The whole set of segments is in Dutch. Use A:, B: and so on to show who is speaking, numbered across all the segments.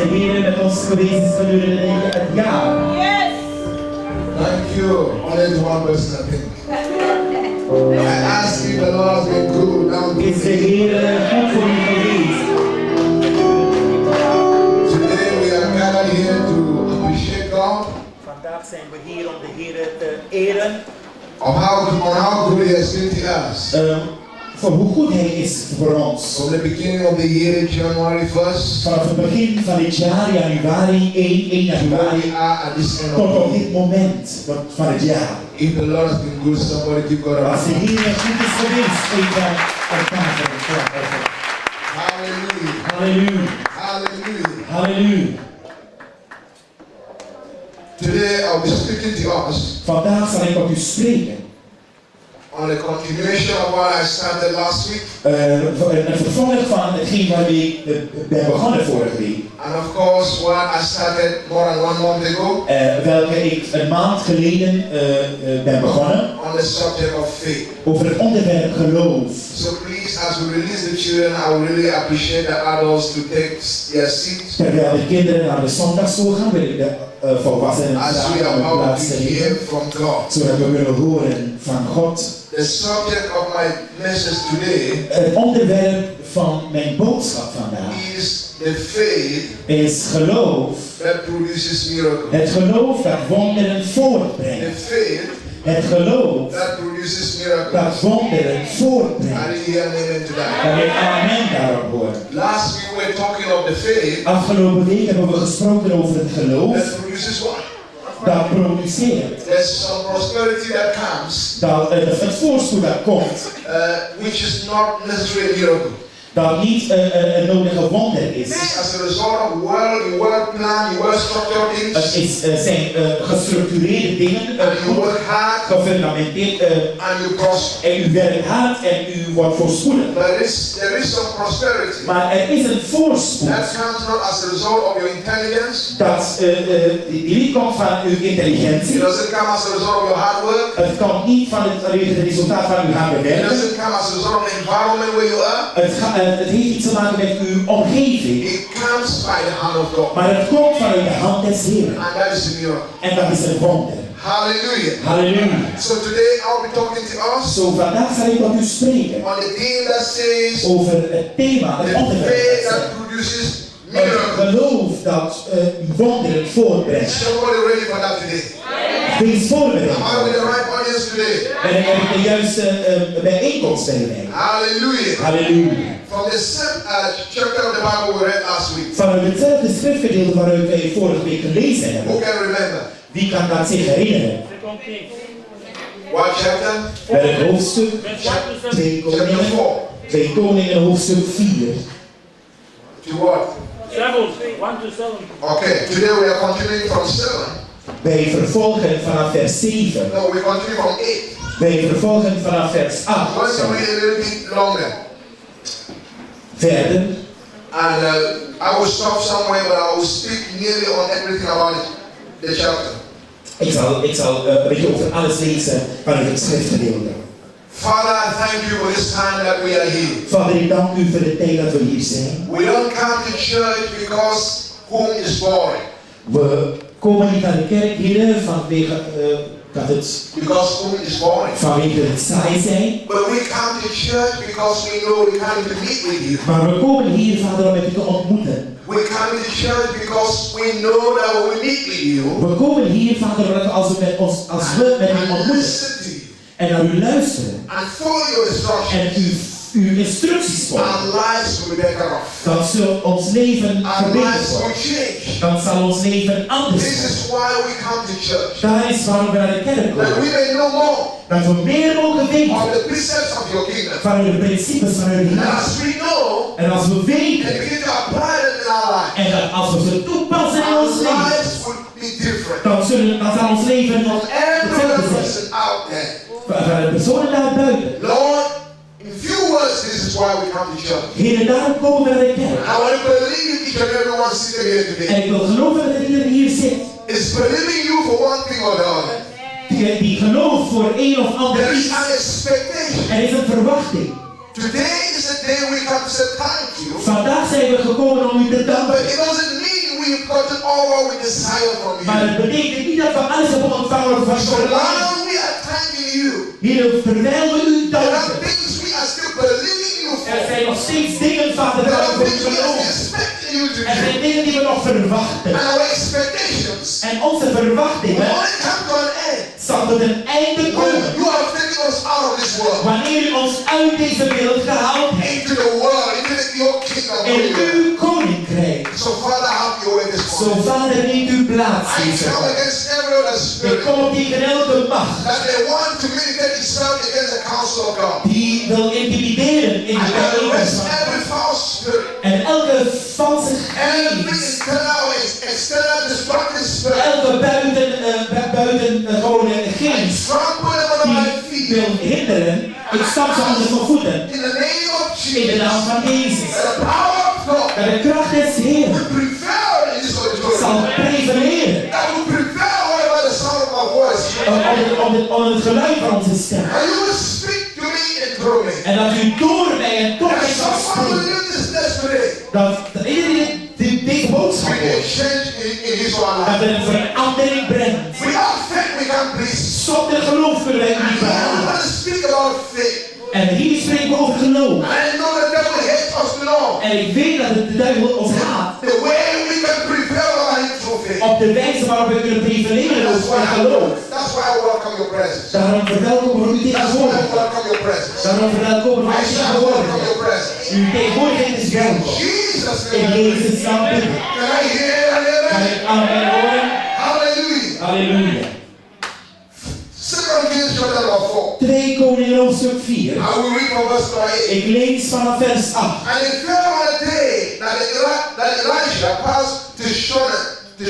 A: de Heer met ons geweest is gedurende het jaar.
B: Yes.
C: Thank you. Only to one person, I think. I ask you, the Lord has been good. Now,
A: Is de Heer goed voor u geweest?
C: today we are gathered here to appreciate God
A: Vandaag zijn we hier om de Heer te eren.
C: on how good He has been to us.
A: Voor hoe goed Hij is voor ons.
C: From the beginning of the year, January 1st,
A: Vanaf het begin van dit jaar, januari 1
C: to where
A: januari,
C: we are at this end
A: tot
C: of
A: op
C: the year.
A: dit moment van het jaar.
C: If the Lord has been good, somebody give God a
A: Als de
C: hand.
A: Heer goed is geweest, even elkaar voor het klap.
C: Hallelujah.
A: Halleluja,
C: Hallelujah.
A: halleluja.
C: Today I'll be speaking to us
A: Vandaag zal ik tot u spreken.
C: on the continuation of what I started last week.
A: Een vervolg van hetgeen waar ik ben begonnen vorige week.
C: And of course, what I started more than 1 month ago
A: Welke ik een maand geleden ben begonnen.
C: on the subject of faith.
A: Over het onderwerp geloof.
C: So please, as we release the children, I would really appreciate the adults to take their seats
A: Terwijl de kinderen naar de zondagschool gaan, wil ik de volwassenen
C: as we
A: vragen
C: are
A: om hun
C: about
A: plaats
C: to
A: te
C: hear
A: nemen.
C: from God.
A: Zodat we kunnen horen van God.
C: The subject of my message today
A: Het onderwerp van mijn boodschap vandaag
C: is the faith
A: is geloof.
C: that produces miracles.
A: Het geloof dat wonderen
C: The
A: voortbrengt.
C: faith
A: Het geloof
C: that produces
A: dat
C: miracles.
A: wonderen
C: I
A: voortbrengt.
C: didn't hear an amen to that.
A: Dat ik amen daarop hoor.
C: Last week we were talking of the faith
A: Afgelopen week hebben we gesproken over het geloof
C: that produces what?
A: dat produceert.
C: There's some prosperity that comes,
A: Dat het voorspoed dat komt,
C: which is not necessarily a miracle.
A: dat niet een nodige wonder is.
C: It's as a result of well-planned, well-structured
A: Het
C: things,
A: zijn gestructureerde dingen,
C: and you work hard,
A: gefundamenteerd,
C: and you prosper.
A: en u werkt hard en u wordt voorspoedig.
C: But there is some prosperity
A: Maar er is een voorspoed
C: that comes not as a result of your intelligence.
A: dat die niet komt van uw
C: It
A: intelligentie.
C: doesn't come as a result of your hard work.
A: Het komt niet van het resultaat van uw harde
C: It
A: werk.
C: doesn't come as a result of the environment where you are.
A: Het heeft iets te maken met uw omgeving.
C: It comes by the hand of God.
A: Maar het komt vanuit de hand des Heeren.
C: And that is a miracle.
A: En dat is een wonder.
C: Hallelujah.
A: Halleluja.
C: So today I'll be talking to us
A: Zo vandaag zal ik tot u spreken
C: on the theme that says
A: over het thema, het
C: the faith
A: onderwerp.
C: that produces
A: Het
C: miracles.
A: geloof dat wonderen voortbrengt.
C: Is somebody ready for that today?
A: Wees voorbereid.
C: Am I with the right audience today?
A: En ik heb de juiste bijeenkomst bij mij.
C: Hallelujah.
A: Halleluja.
C: From the same chapter of the Bible we read last week.
A: Vanuit hetzelfde schriftgedeelte waaruit wij vorige week gelezen
C: Who
A: hebben.
C: can remember?
A: Wie kan dat zich herinneren?
C: What chapter?
A: Bij het hoofdstuk 2
C: Chapter
A: Koningen.
C: 4.
A: 2 Koningen hoofdstuk 4.
C: To what?
B: 7, 1 to 7.
C: Okay, today we are continuing from 7.
A: Wij vervolgen vanaf vers 7.
C: No, we continue from 8.
A: Wij vervolgen vanaf vers
C: I'm
A: 8.
C: going to read a little bit longer.
A: Verder.
C: And I will stop somewhere, but I will speak nearly on everything about it, the chapter.
A: Ik zal een beetje over alles lezen vanuit het schriftgedeelte.
C: Father, I thank you for this time that we are here.
A: Vader, ik dank u voor de tijd dat we hier zijn.
C: We don't come to church because home is boring.
A: We komen niet naar de kerk hier vanwege
C: Because home is boring.
A: vanwege het saai zijn.
C: But we come to church because we know we come to meet with you.
A: Maar we komen hier, Vader, om met u te ontmoeten.
C: We come to church because we know that when we meet with you,
A: We komen hier, Vader, omdat als we met u
C: and
A: ontmoeten
C: listen to you,
A: en naar u luisteren
C: and follow your
A: en
C: instructions,
A: uw instructies volgen,
C: our lives will be better off.
A: dan zal ons leven
C: Our
A: verbeterd
C: lives will
A: worden.
C: change.
A: Dan zal ons leven anders
C: This
A: worden.
C: is why we come to church.
A: Daar is waarom we naar de kerk
C: That
A: komen.
C: we may know more
A: Dat we meer mogen
C: of
A: weten
C: the precepts of your kingdom.
A: van de principes van uw
C: And
A: rijk.
C: as we know
A: En als we
C: and
A: weten
C: begin to apply them in our lives,
A: en dat als we ze toepassen in
C: our
A: ons leven,
C: lives will be different.
A: dan zal ons leven nog
C: Every
A: hetzelfde zijn.
C: person out there.
A: Van de personen daar buiten.
C: Lord, in few words, this is why we come to church.
A: Heren, daarom komen we naar de kerk.
C: I want to believe each and everyone sitting here today
A: En ik wil geloven dat iedereen hier zit.
C: is believing you for one thing or the other.
A: Die gelooft voor een of ander
C: There is
A: iets.
C: an expectation.
A: Er is een verwachting.
C: Today is the day we come to say thank you.
A: Vandaag zijn we gekomen om u te
C: But
A: danken.
C: it doesn't mean we've gotten all what we desire from
A: Maar
C: you.
A: het betekent niet dat we alles hebben ontvangen van
C: So
A: God.
C: while we are thanking you,
A: Heer, terwijl we u
C: there are
A: danken.
C: things we are still believing you
A: Er
C: for.
A: zijn nog steeds dingen, Vader,
C: There
A: waar
C: are
A: we
C: things we are
A: geloven.
C: expecting you to
A: Er zijn
C: do.
A: dingen die we nog verwachten.
C: And our expectations
A: En onze
C: will
A: verwachtingen
C: only come to an end
A: zal tot een einde
C: when
A: komen.
C: you have taken us out of this world
A: Wanneer u ons uit deze wereld gehaald hebt.
C: into the world, into your kingdom.
A: In uw koninkrijk.
C: So Father, have your way this
A: Zo,
C: morning.
A: Vader, neemt uw plaats.
C: I come against every other
A: Ik
C: spirit
A: kom op tegen elke macht
C: that they want to militate itself against the counsel of God.
A: die wil intimideren in
C: I
A: de wereld.
C: arrest every false spirit,
A: En elke valse
C: every
A: geest.
C: internal and external destructive spirit.
A: Elke buiten gewone geest
C: Trample them under my
A: die
C: feet.
A: wil hinderen. Ik stap ze onder mijn voeten.
C: In the name of
A: In de naam
C: Jesus.
A: van Jezus.
C: The power of God
A: Dat de kracht des Heeren
C: will prevail in this
A: zal
C: auditorium.
A: prevaleren.
C: That will prevail wherever the sound of my voice.
A: Om het geluid van onze stem.
C: And you will speak to me and through me.
A: En dat u door mij en tot mij
C: And
A: zal
C: someone will
A: spreken.
C: leave this place today
A: Dat iedereen die deze boodschap
C: with a
A: hoort.
C: change in his one
A: Dat
C: life.
A: er een verandering brengt.
C: Without faith, we can't please.
A: Zonder geloof kunnen wij u niet
C: I
A: behouden.
C: want to speak about faith.
A: En hier spreken we over geloof.
C: I know the devil hates us to know
A: En ik weet dat de duivel ons haat.
C: the way we can prevail over him through faith.
A: Op de wijze waarop we kunnen prevaleren over geloof.
C: That's why I welcome your presence.
A: Daarom verwelkomen we uw
C: That's why I
A: tegenwoordigheid.
C: welcome your presence.
A: Daarom verwelkomen we
C: I
A: uw
C: shall welcome
A: tegenwoordigheid.
C: your presence.
A: Uw tegenwoordigheid is welkom.
C: Jesus'
A: In
C: name.
A: Jezus' naam bidden.
C: Can I hear
A: Kan
C: amen?
A: ik amen horen?
C: Hallelujah.
A: Halleluja.
C: 2 Kings chapter number 4.
A: 2 Koningen hoofdstuk 4.
C: I will read from verse 8.
A: Ik lees vanaf vers 8.
C: And it fell on a day that Elijah passed to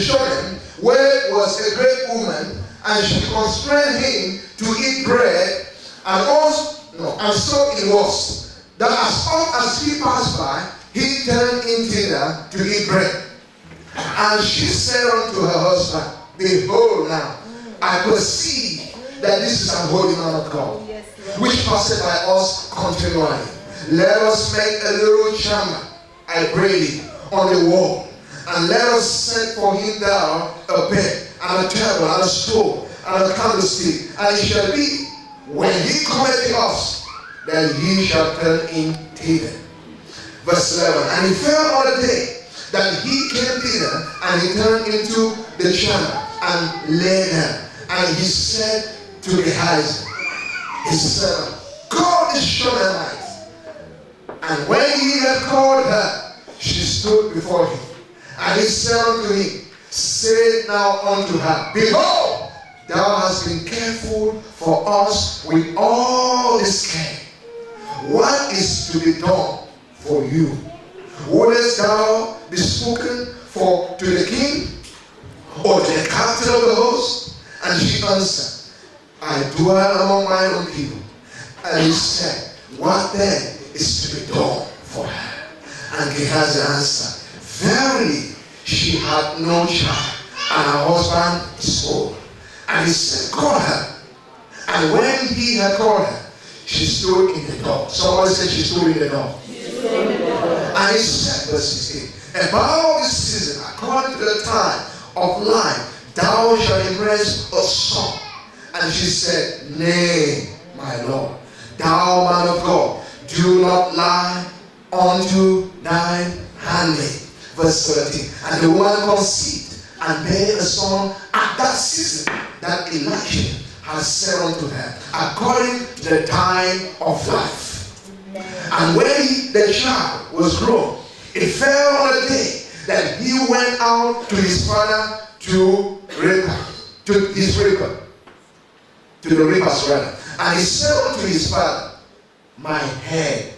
C: Shunem, where was a great woman, and she constrained him to eat bread, and so it was that as oft as he passed by, he turned in thither to eat bread. And she said unto her husband, Behold now, I perceive that this is an holy man of God, which passeth by us continually. Let us make a little chamber, I pray thee, on the wall, and let us set for him there a bed, and a table, and a stool, and a candlestick. And it shall be, when he cometh to us, that he shall turn in thither. Verse 11. And it fell on the day that he came thither, and he turned into the chamber, and lay there. And he said to Gehazi, his servant, Call this Shunammite. And when he had called her, she stood before him. And he said unto him, Say now unto her, Behold, thou hast been careful for us with all this care. What is to be done for you? Wouldest thou be spoken for to the king, or to the captain of the host? And she answered, I dwell among my own people. And he said, What then is to be done for her? And Gehazi answered, Verily, she had no child, and her husband is old. And he said, Call her. And when he had called her, she stood in the door. Somebody said she stood in the door. And he said, verse 16, About this season, according to the time of life, thou shalt embrace a son. And she said, Nay, my Lord, thou man of God, do not lie unto thine handmaid. Verse 13, and the woman conceived and bare a son at that season that Elijah had said unto her, according to the time of life. And when the child was grown, it fell on a day that he went out to his father to the reapers rather. And he said unto his father, My head.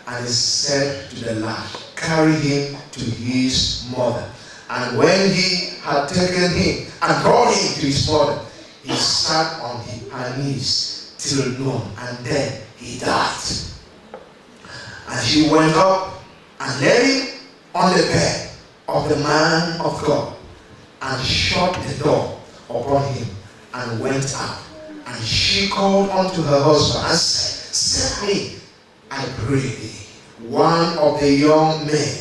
C: And he said to the lad, Carry him to his mother. And when he had taken him and brought him to his mother, he sat on her knees till noon, and then he died. And she went up and laid him on the bed of the man of God, and shut the door upon him, and went out. And she called unto her husband and said, Set me, I pray thee, one of the young men,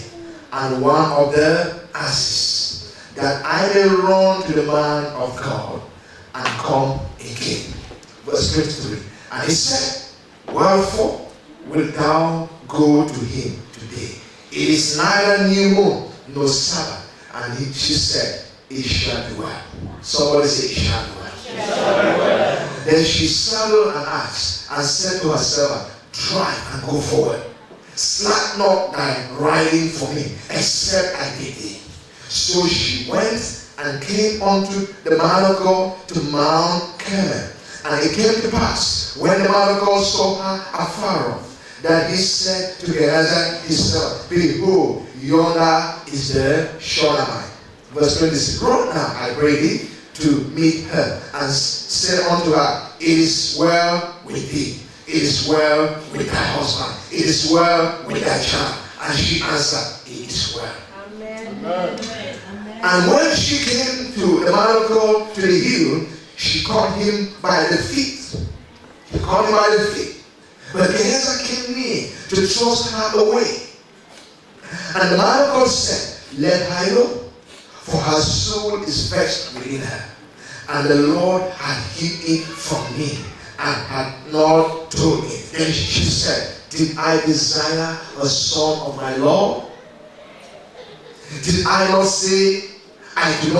C: and one of the asses, that I may run to the man of God and come again. Verse 23. And he said, wherefore wilt thou go to him today? It is neither new moon nor Sabbath. And she said, it shall be well. Somebody say, it shall be well. Then she saddled an ass and said to her servant, drive and go forward. Slack not thy riding for me, except I bid thee. So she went and came unto the man of God to Mount Carmel. And it came to pass, when the man of God saw her afar off, that he said to Gehazi his servant, behold, yonder is the Shunammite. Verse 26. Run now, I pray thee, to meet her, and say unto her, it is well with thee. It is well with thy husband. It is well with thy child. And she answered, it is well.
D: Amen. Amen.
C: And when she came to the man of God to the hill, she caught him by the feet. She caught him by the feet. But Gehazi came near to thrust her away. And the man of God said, let her go, for her soul is vexed within her. And the Lord had hid it from me, and had not told me. Then she said, did I desire a son of my Lord? Did I not say, do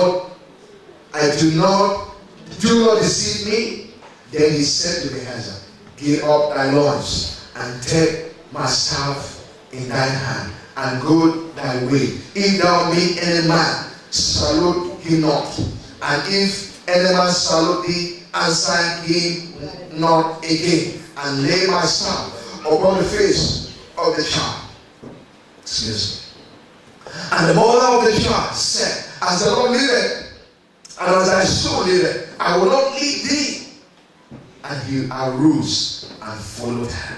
C: not deceive me? Then he said to Gehazi, give up thy loins, and take my staff in thine hand, and go thy way. If thou meet any man, salute him not. And if any man salute thee, answer him not again. And lay my staff upon the face of the child. Excuse me. And the mother of the child said, as the Lord liveth, and as thy soul liveth, I will not leave thee. And he arose and followed her.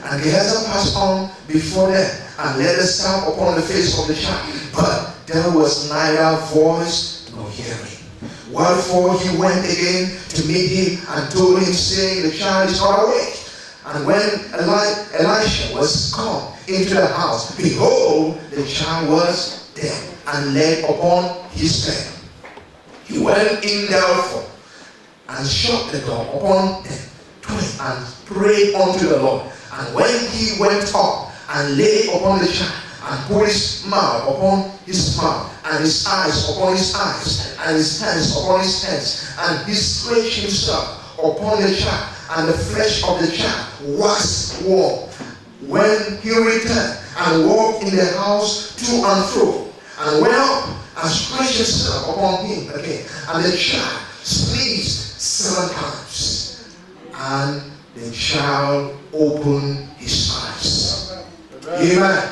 C: And Gehazi passed on before them, and laid the staff upon the face of the child. But there was neither voice nor hearing. Wherefore he went again to meet him, and told him, saying, the child is not awake. And when Elisha was come into the house, behold, the child was dead, and laid upon his bed. He went in therefore, and shut the door upon them, and prayed unto the Lord. And when he went up and lay upon the child, and put his mouth upon his mouth, and his eyes upon his eyes, and his hands upon his hands, and he stretched himself upon the child, and the flesh of the child was warm. When he returned and walked in the house to and fro, and went up and stretched himself upon him again, and the child sneezed 7 times, and the child opened his eyes. Amen.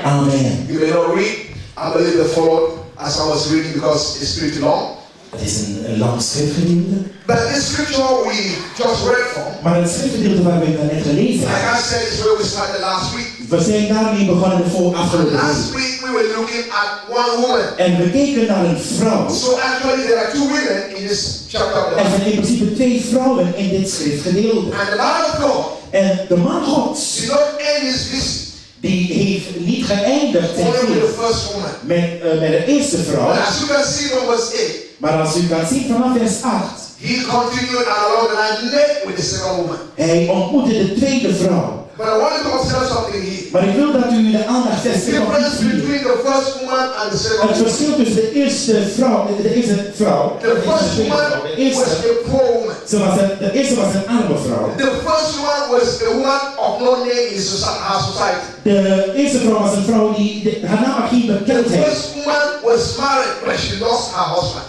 A: Amen.
C: You may not read. I believe the followed as I was reading because it's pretty long.
A: Het is een lang schriftgedeelte.
C: But this scripture we just read from,
A: Maar het schriftgedeelte waar we net gelezen
C: like
A: hebben.
C: I said, is where we started last week.
A: We zijn daarmee begonnen voor afgelopen
C: Last
A: week.
C: week we were looking at one woman.
A: En we keken naar een vrouw.
C: So actually there are 2 women in this chapter.
A: Er zijn in principe 2 vrouwen in dit schriftgedeelte.
C: And the man of God
A: En de man Gods,
C: did not end his visit
A: die heeft niet geëindigd zijn
C: only with
A: visie
C: the first woman.
A: met de eerste vrouw.
C: But as you can see from verse 8,
A: Maar als u kan zien vanaf vers 8,
C: he continued along the line, met with the second woman.
A: hij ontmoette de tweede vrouw.
C: But I want you to observe something here.
A: Maar ik wil dat u de aandacht
C: The
A: vestigt op
C: difference
A: iets hier.
C: between the first woman and the second
A: Het
C: woman.
A: verschil tussen de eerste vrouw,
C: The first woman was a poor woman.
A: de eerste was een arme vrouw.
C: The first one was a woman of no name in our society.
A: De eerste vrouw was een vrouw die haar naam had geen
C: The
A: bekendheid.
C: first woman was married, but she lost her husband.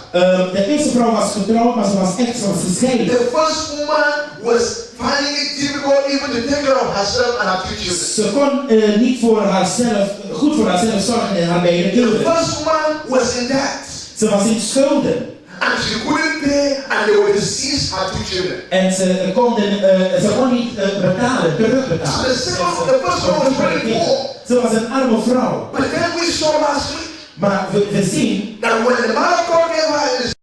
A: De eerste vrouw was getrouwd, maar ze was gescheiden.
C: The first woman was finding it difficult even to take care of herself and her 2 children.
A: Ze kon niet goed voor haarzelf zorgen en haar beide
C: The
A: kinderen.
C: first woman was in debt.
A: Ze was in schulden.
C: And she couldn't pay, and they were to seize her 2 children.
A: En ze kon niet terugbetalen.
C: So the first one was very poor.
A: Ze was een arme vrouw.
C: But then we saw last week
A: Maar we zien
C: that when the man of God gave her